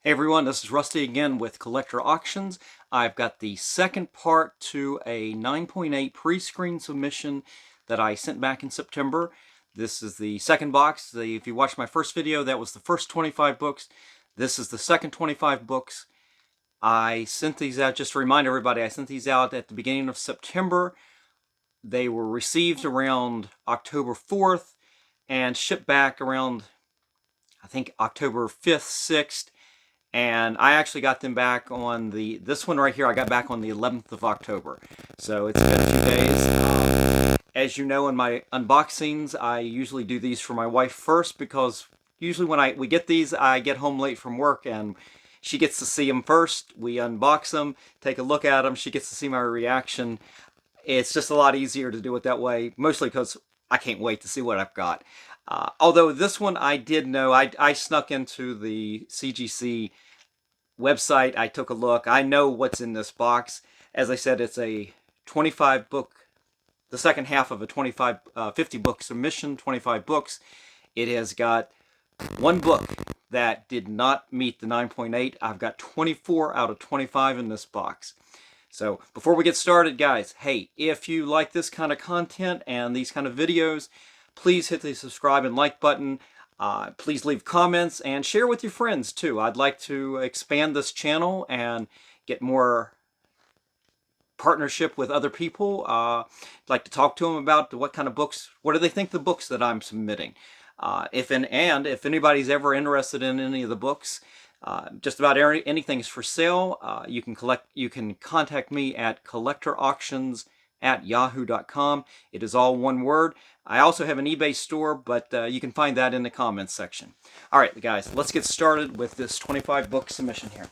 Hey everyone, this is Rusty again with Collector Auctions. I've got the second part to a 9.8 pre-screen submission that I sent back in September. This is the second box. If you watched my first video, that was the first 25 books. This is the second 25 books. I sent these out, just to remind everybody, I sent these out at the beginning of September. They were received around October 4th and shipped back around, I think, October 5th, 6th. And I actually got them back on this one right here, I got back on the 11th of October. So it's been a few days. As you know, in my unboxings, I usually do these for my wife first, because usually when we get these, I get home late from work and she gets to see them first. We unbox them, take a look at them, she gets to see my reaction. It's just a lot easier to do it that way, mostly because I can't wait to see what I've got. Although this one I did know, I snuck into the CGC website, I took a look. I know what's in this box. As I said, it's a 25 book, the second half of a 50 book submission, 25 books. It has got one book that did not meet the 9.8. I've got 24 out of 25 in this box. So before we get started, guys, hey, if you like this kind of content and these kind of videos, please hit the subscribe and like button. Please leave comments and share with your friends too. I'd like to expand this channel and get more partnership with other people. I'd like to talk to them about what kind of books, what do they think the books that I'm submitting. If anybody's ever interested in any of the books, just about anything's for sale. You can contact me at CollectorAuctions@yahoo.com. It is all one word. I also have an eBay store, but you can find that in the comments section. All right, guys, let's get started with this 25 book submission here.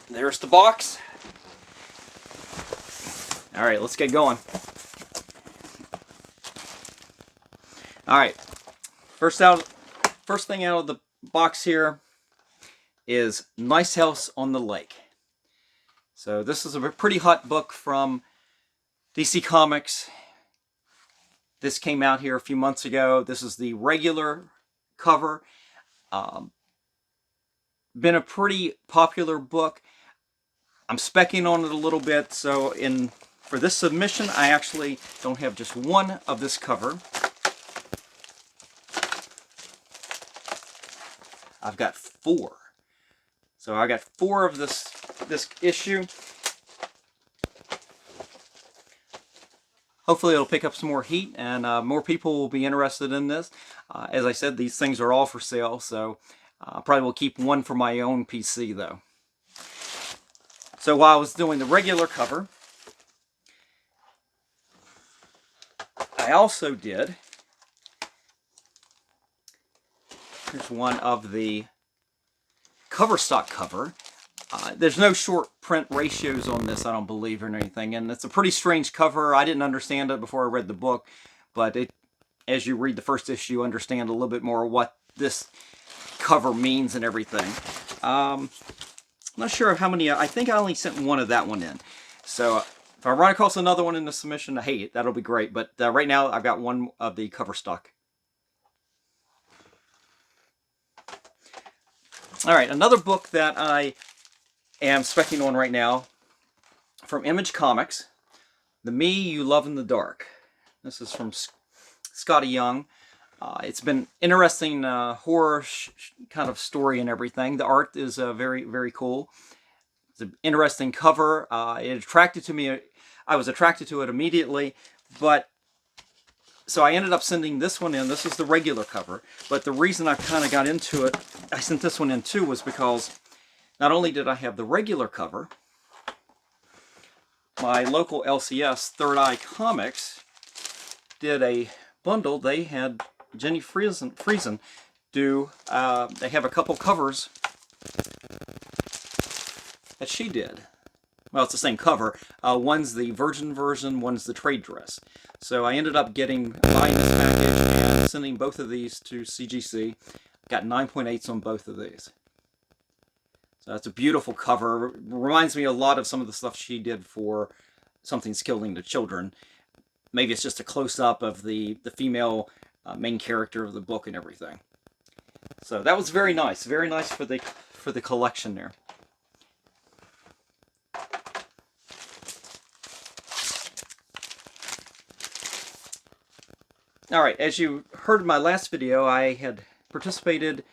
There's the box. All right, let's get going. All right, first thing out of the box here is Nice House on the Lake. So this is a pretty hot book from DC Comics. This came out here a few months ago. This is the regular cover. Been a pretty popular book. I'm speccing on it a little bit, so for this submission, I actually don't have just one of this cover. I've got four. So I got four of this issue. Hopefully it'll pick up some more heat and more people will be interested in this. As I said, these things are all for sale, so probably will keep one for my own PC though. So while I was doing the regular cover, I also did, here's one of the cover stock cover. There's no short print ratios on this, I don't believe, or anything, and it's a pretty strange cover. I didn't understand it before I read the book, but as you read the first issue, you understand a little bit more what this cover means and everything. I'm not sure how many, I think I only sent one of that one in. So if I run across another one in the submission, hey, that'll be great, but right now I've got one of the cover stock. All right, another book that I am speccing on right now from Image Comics, The Me You Love in the Dark. This is from Scotty Young. It's been interesting horror kind of story and everything. The art is very, very cool. It's an interesting cover. It attracted to me. I was attracted to it immediately, but so I ended up sending this one in. This is the regular cover, but the reason I kind of got into it, I sent this one in too, was because not only did I have the regular cover, my local LCS, Third Eye Comics, did a bundle. They had Jenny Friesen do, they have a couple covers that she did. Well, it's the same cover. One's the Virgin version, one's the trade dress. So I ended up buying this package and sending both of these to CGC. Got 9.8s on both of these. So that's a beautiful cover. Reminds me a lot of some of the stuff she did for Something's Killing the Children. Maybe it's just a close-up of the female main character of the book and everything. So that was very nice for for the collection there. All right, as you heard in my last video, I had participated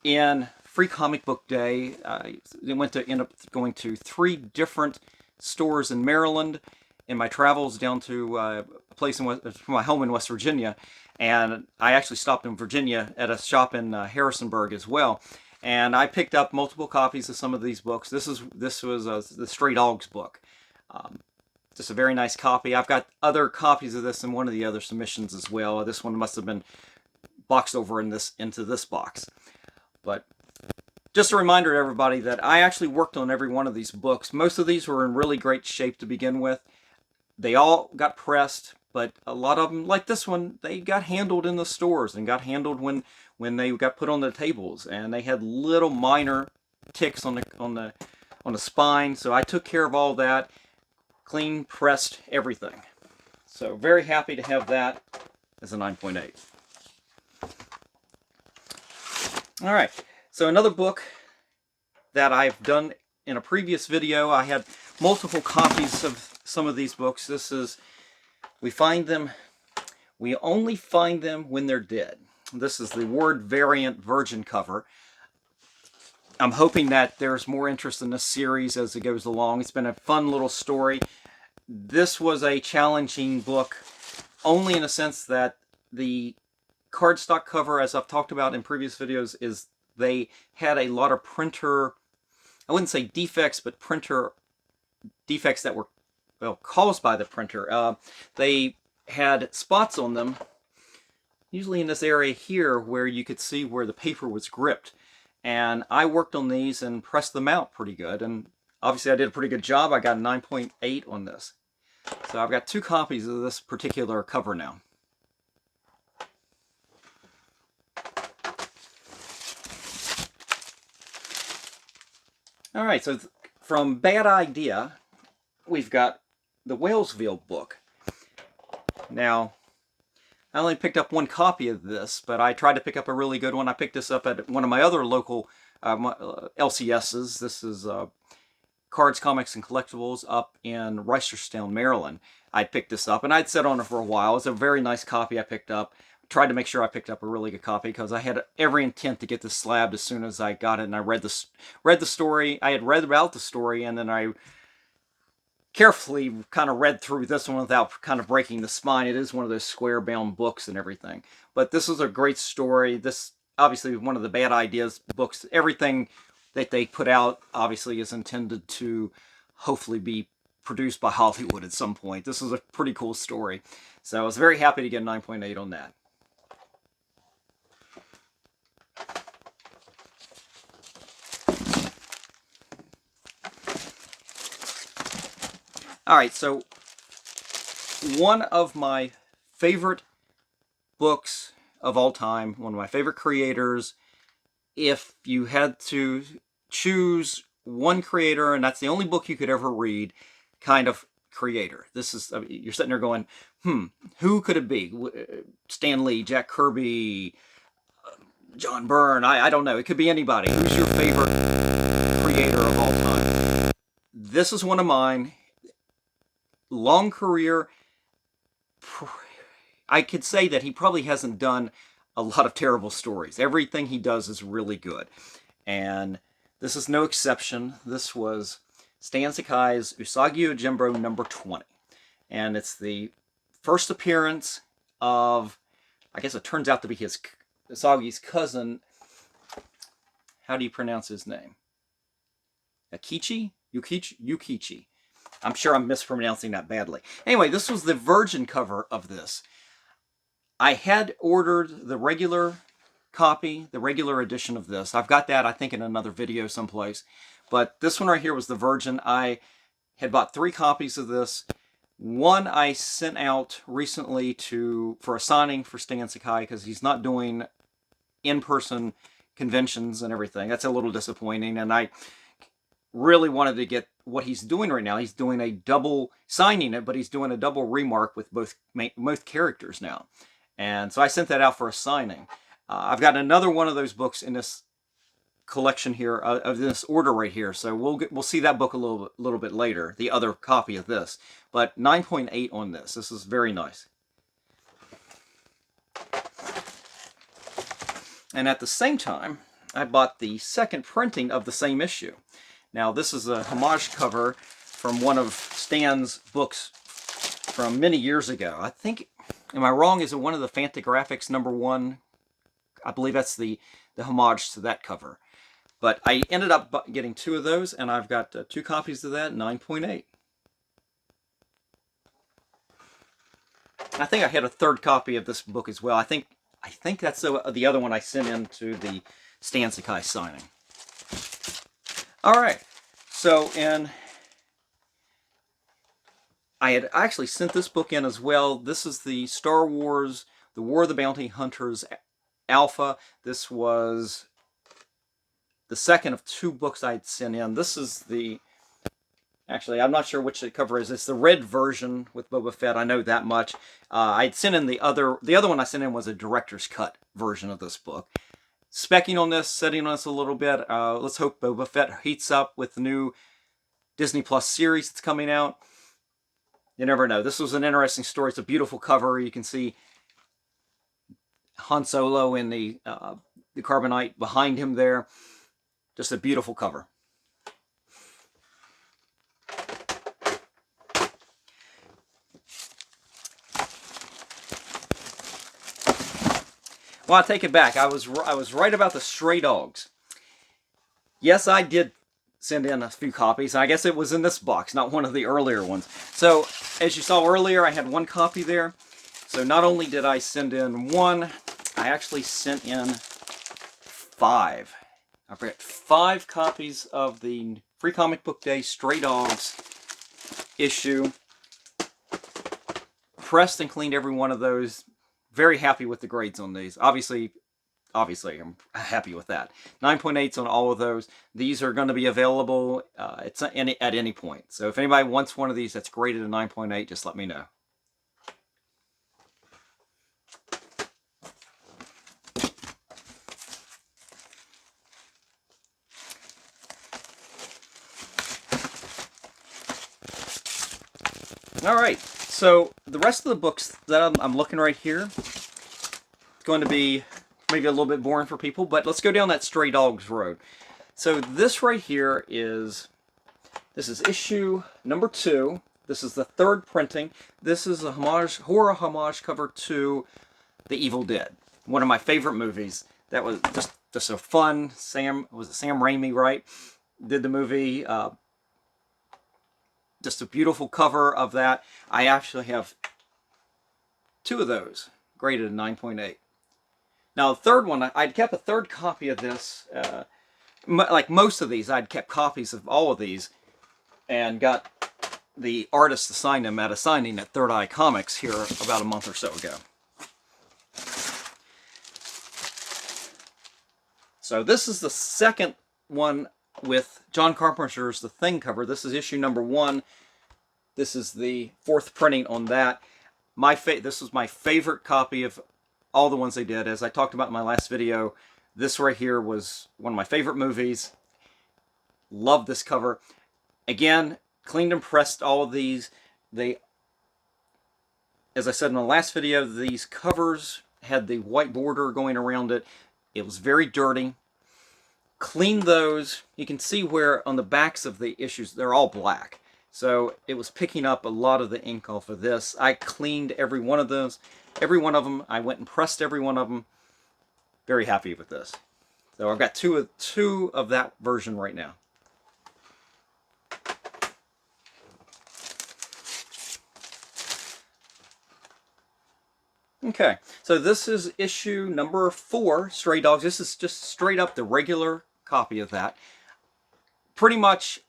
in Free Comic Book Day. I end up going to 3 different stores in Maryland in my travels down to a place in my home in West Virginia, and I actually stopped in Virginia at a shop in Harrisonburg as well. And I picked up multiple copies of some of these books. This was the Stray Dogs book. Just a very nice copy. I've got other copies of this in one of the other submissions as well. This one must have been boxed over into this box. But just a reminder to everybody that I actually worked on every one of these books. Most of these were in really great shape to begin with. They all got pressed, but a lot of them, like this one, they got handled in the stores and got handled when they got put on the tables, and they had little minor ticks on the spine. So I took care of all that. Clean, pressed, everything. So very happy to have that as a 9.8. All right, so another book that I've done in a previous video. I had multiple copies of some of these books. This is, we only find them when they're dead. This is the Word variant Virgin cover. I'm hoping that there's more interest in this series as it goes along. It's been a fun little story. This was a challenging book, only in a sense that the cardstock cover, as I've talked about in previous videos, is they had a lot of printer, I wouldn't say defects, but printer defects that were, well, caused by the printer. They had spots on them, usually in this area here, where you could see where the paper was gripped. And I worked on these and pressed them out pretty good. And obviously I did a pretty good job. I got a 9.8 on this. So I've got 2 copies of this particular cover now. All right, so from Bad Idea, we've got the Whalesville book. Now, I only picked up 1 copy of this, but I tried to pick up a really good one. I picked this up at one of my other local LCSs. This is Cards, Comics, and Collectibles up in Reisterstown, Maryland. I picked this up, and I'd sat on it for a while. It's a very nice copy I picked up. Tried to make sure I picked up a really good copy because I had every intent to get this slabbed as soon as I got it, and I read the story. I had read about the story, and then I carefully kind of read through this one without kind of breaking the spine. It is one of those square-bound books and everything. But this is a great story. This, obviously, one of the Bad Ideas books. Everything that they put out, obviously, is intended to hopefully be produced by Hollywood at some point. This is a pretty cool story. So I was very happy to get a 9.8 on that. All right, so one of my favorite books of all time, one of my favorite creators. If you had to choose one creator, and that's the only book you could ever read, kind of creator. This is, I mean, you're sitting there going, who could it be? Stan Lee, Jack Kirby, John Byrne, I don't know. It could be anybody. Who's your favorite creator of all time? This is one of mine. Long career. I could say that he probably hasn't done a lot of terrible stories. Everything he does is really good. And this is no exception. This was Stan Sakai's Usagi Yojimbo number 20. And it's the first appearance of, I guess it turns out to be Usagi's cousin. How do you pronounce his name? Akichi? Yukichi. I'm sure I'm mispronouncing that badly. Anyway, this was the Virgin cover of this. I had ordered the regular copy, the regular edition of this. I've got that, I think, in another video someplace. But this one right here was the Virgin. I had bought 3 copies of this. One I sent out recently for a signing for Stan Sakai because he's not doing in-person conventions and everything. That's a little disappointing, and I really wanted to get what he's doing right now. He's doing a double, signing it, but he's doing a double remark with both characters now. And so I sent that out for a signing. I've got another one of those books in this collection here, of this order right here. So we'll see that book a little bit later, the other copy of this. But 9.8 on this. This is very nice. And at the same time, I bought the second printing of the same issue. Now, this is a homage cover from one of Stan's books from many years ago. I think, am I wrong? Is it one of the Fantagraphics #1? I believe that's the homage to that cover. But I ended up getting 2 of those, and I've got 2 copies of that, 9.8. I think I had a 3rd copy of this book as well. I think that's the other one I sent in to the Stan Sakai signing. All right, so I had actually sent this book in as well. This is the Star Wars, The War of the Bounty Hunters Alpha. This was the second of 2 books I'd sent in. This is the, actually, I'm not sure which the cover is. It's the red version with Boba Fett. I know that much. I'd sent in the other one I sent in was a director's cut version of this book. Specking on this, setting on this a little bit. Let's hope Boba Fett heats up with the new Disney Plus series that's coming out. You never know. This was an interesting story. It's a beautiful cover. You can see Han Solo in the carbonite behind him there. Just a beautiful cover. Well, I take it back. I was right about the Stray Dogs. Yes, I did send in a few copies. I guess it was in this box, not one of the earlier ones. So, as you saw earlier, I had 1 copy there. So not only did I send in 1, I actually sent in 5. I've got 5 copies of the Free Comic Book Day Stray Dogs issue. Pressed and cleaned every one of those. Very happy with the grades on these. Obviously, I'm happy with that. 9.8s on all of those. These are going to be available at any point. So if anybody wants one of these that's graded a 9.8, just let me know. All right, so the rest of the books that I'm looking right here, it's going to be maybe a little bit boring for people, but let's go down that Stray Dogs road. So this right here is issue number 2. This is the 3rd printing. This is a horror homage cover to The Evil Dead, one of my favorite movies. That was just so fun. Was it Sam Raimi, right? Did the movie. Just a beautiful cover of that. I actually have 2 of those graded a 9.8. Now the 3rd one, I'd kept a 3rd copy of this. Like most of these, I'd kept copies of all of these and got the artist to sign them at a signing at Third Eye Comics here about a month or so ago. So this is the second one with John Carpenter's The Thing cover. This is issue number 1. This is the 4th printing on that. This was my favorite copy of all the ones they did. As I talked about in my last video, this right here was one of my favorite movies. Love this cover. Again, cleaned and pressed all of these. As I said in the last video, these covers had the white border going around it. It was very dirty. Cleaned those. You can see where on the backs of the issues, they're all black. So it was picking up a lot of the ink off of this. I cleaned every one of those. Every one of them. I went and pressed every one of them. Very happy with this. So I've got two of that version right now. Okay, so this is issue number 4, Stray Dogs. This is just straight up the regular copy of that. I pretty much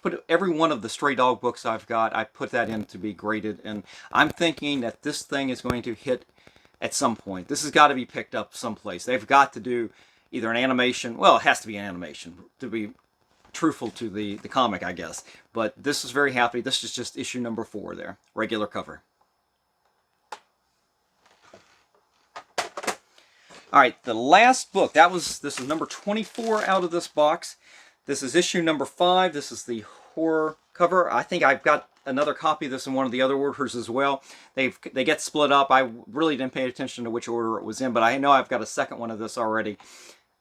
put every one of the Stray Dog books I've got, I put that in to be graded, and I'm thinking that this thing is going to hit at some point. This has got to be picked up someplace. They've got to do either an animation, well, it has to be an animation to be truthful to the comic, I guess. But this is very happy. This is just issue number 4 there, regular cover. All right, the last book, this is number 24 out of this box. This is issue number 5. This is the horror cover. I think I've got another copy of this in one of the other orders as well. They get split up. I really didn't pay attention to which order it was in, but I know I've got a second one of this already.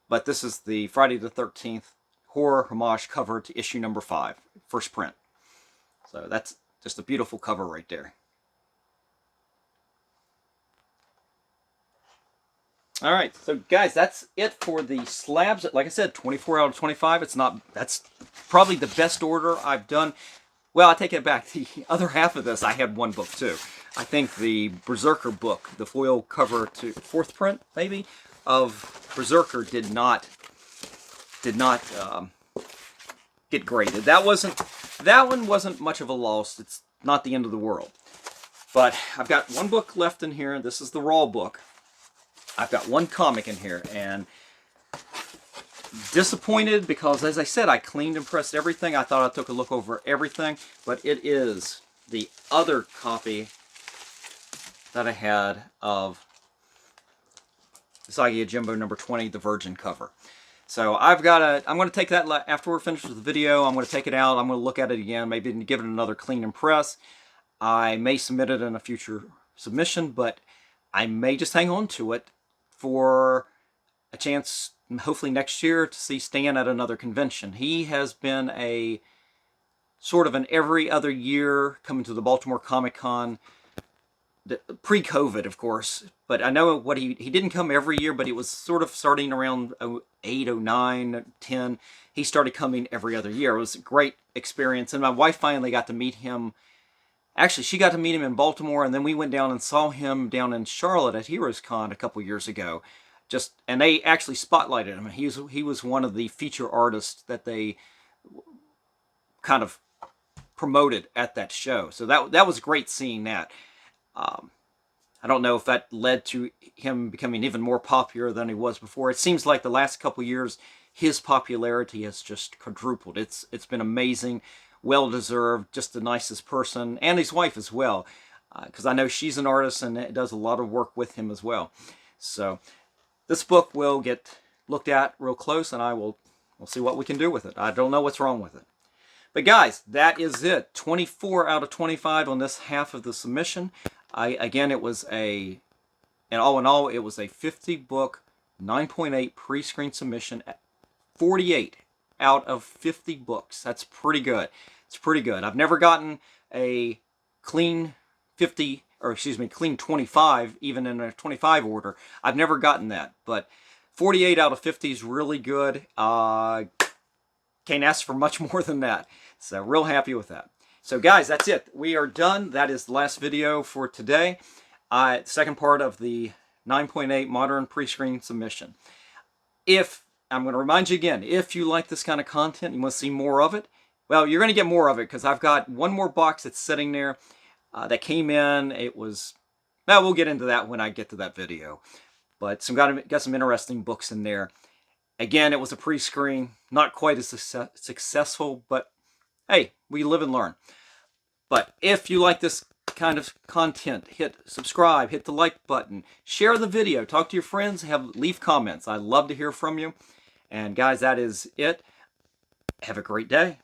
But this is the Friday the 13th horror homage cover to issue number 5, first print. So that's just a beautiful cover right there. All right, so guys, that's it for the slabs. Like I said, 24 out of 25. That's probably the best order I've done. Well, I take it back. The other half of this, I had one book too. I think the Berserker book, the foil cover to 4th print, maybe, of Berserker did not get graded. That one wasn't much of a loss. It's not the end of the world. But I've got one book left in here. This is the Raw book. I've got one comic in here, and disappointed because, as I said, I cleaned and pressed everything. I thought I took a look over everything, but it is the other copy that I had of Usagi Yojimbo number 20, the Virgin cover. So I'm going to take that after we're finished with the video. I'm going to take it out. I'm going to look at it again, maybe give it another clean and press. I may submit it in a future submission, but I may just hang on to it for a chance, hopefully next year, to see Stan at another convention. He has been a sort of an every other year coming to the Baltimore Comic-Con, pre-COVID, of course. But I know what he didn't come every year, but it was sort of starting around 08, 09, 10. He started coming every other year. It was a great experience, and my wife finally got to meet him. Actually, she got to meet him in Baltimore, and then we went down and saw him down in Charlotte at Heroes Con a couple years ago. And they actually spotlighted him. He was one of the feature artists that they kind of promoted at that show. So that was great seeing that. I don't know if that led to him becoming even more popular than he was before. It seems like the last couple years, his popularity has just quadrupled. It's been amazing. Well-deserved, just the nicest person, and his wife as well, because I know she's an artist and does a lot of work with him as well. So this book will get looked at real close, and we'll see what we can do with it. I don't know what's wrong with it. But guys, that is it. 24 out of 25 on this half of the submission. Again, it was in all, it was a 50-book, 9.8 pre-screen submission, 48 out of 50 books. That's pretty good. It's pretty good. I've never gotten a clean 50, or excuse me, clean 25, even in a 25 order. I've never gotten that, but 48 out of 50 is really good. Can't ask for much more than that. So real happy with that. So guys, that's it. We are done. That is the last video for today. Second part of the 9.8 modern pre-screen submission. I'm going to remind you again, if you like this kind of content, you want to see more of it, well, you're going to get more of it, because I've got one more box that's sitting there that came in. Well, we'll get into that when I get to that video. But got some interesting books in there. Again, it was a pre-screen, not quite as successful, but hey, we live and learn. But if you like this kind of content, hit subscribe, hit the like button, share the video, talk to your friends, leave comments. I love to hear from you. And guys, that is it. Have a great day.